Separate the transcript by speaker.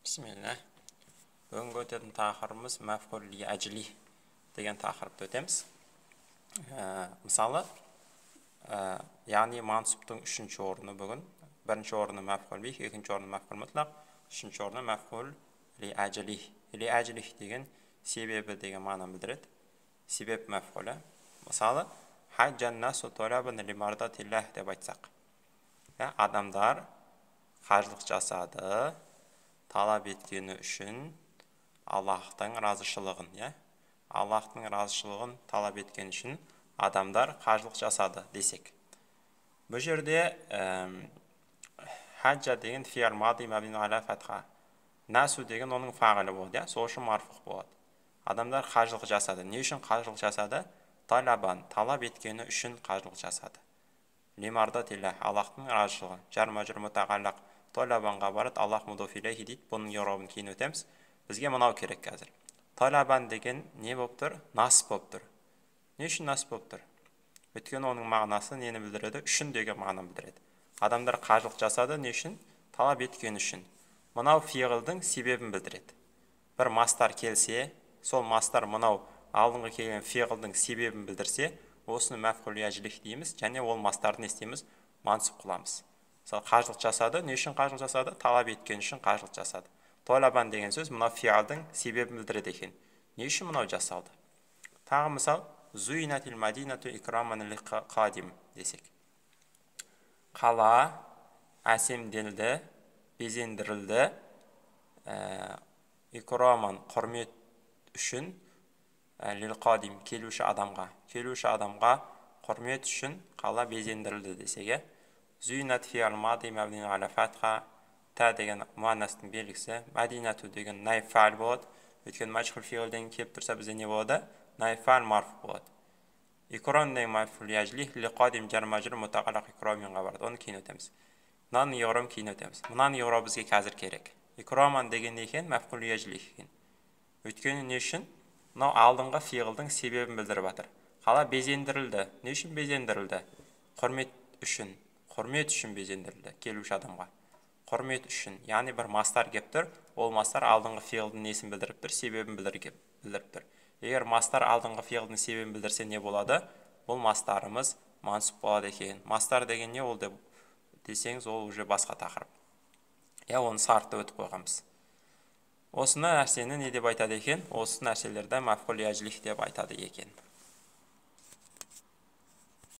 Speaker 1: Bismillah. Бүгінгі өтетін тақырыбымыз мәфғул ли әжли деген тақырыпты өтеміз. Мысалы, яғни мансұптың үшінші орны бүгін. Бірінші орны мәфғул бих, екінші орны мәфғул мұтлақ, үшінші орны мәфғул ли әжли. Ли әжли деген себебі деген мағынаны білдіреді. Себеп мәфғулі. Мысалы, хаджан насу толабын ли мардатиллах деп айтсақ. Адамдар қажылық жасады, талап еткені үшін Аллахтың разышылығын, Аллахтың разышылығын талап еткен үшін адамдар қажылық жасады десек. Бұл жерде хаджа деген фиал мади мабни аля фатха, насу деген оның фағилі болды, сол үшін марфуғ болады. Адамдар қажылық жасады. Не үшін қажылық жасады? Талабан, талап еткені үшін қажылық жасады. Лимардатиллах, Аллахтың разышылығы. Жар мәжрүр мутағаллақ талабанға барады, Аллах мудоф илейхи дейді. Бұның еуробын кейін өтеміз. Бізге мынау керек қазір. Талабан деген не болып тұр? Насып болып тұр. Не үшін насып болып тұр? Өйткені оның мағынасы нені білдіреді? Үшін деген мағынаны білдіреді. Адамдар қажылық жасады, не үшін? Талап еткен үшін. Мынау фиғылдың себебін білдіреді. Бір мастар келсе, сол мастар мынау алдыңғы келген фиғылдың себебін білдірсе, осыны мәфғул ли әжлих дейміз, және ол мастарды не істейміз? Мансып қыламыз. Мысалы, қажылық жасады, не үшін қажылық жасады? Талап еткен үшін қажылық жасады. Толабан деген сөз мынау фиалдың себебін білдіреді екен. Не үшін мынау жасалды? Тағы мысал, зуинатил мадинату икраман ли қадим десек. Қала әсемделді, безендірілді, икраман құрмет үшін лил қадим келуші адамға құрмет үшін қала безендірілді десек. Зуинат фиал мади мабни аля фатха, та деген муаннастың белгісі, мадинату деген найф фаал болады. Өйткені мәжһүл фиғылден келіп тұрса бізде не болады? Найф фаал марф болады. Икрам деген мәфғул ли әжлих, ли қадим жар мәжрүр мутағаллақ икраминға барады. Оны кейін өтеміз. Мынаны еғрам кейін өтеміз. Мынаны еғрам бізге қазір керек. Икраман деген екен, мәфғул ли әжлих екен. Өйткені не үшін? Мынау алдыңғы фиғылдың себебін білдіріп жатыр. Қала безендірілді. Не үшін безендірілді? Құрмет үшін. Құрмет үшін безендірілді келуші адамға. Құрмет үшін, яғни бір мастар кеп тұр, ол мастар алдыңғы фиғылдың несін білдіріп тұр, себебін білдіріп тұр. Егер мастар алдыңғы фиғылдың себебін білдірсе не болады? Бұл мастарымыз мансып болады екен. Мастар деген не ол десеңіз, ол уже басқа тақырып. Оны сартты өтіп қойғанбыз. Осыны нәрсені не деп айтады екен? Осы нәрселерді мәфғул ли әжлих деп айтады екен.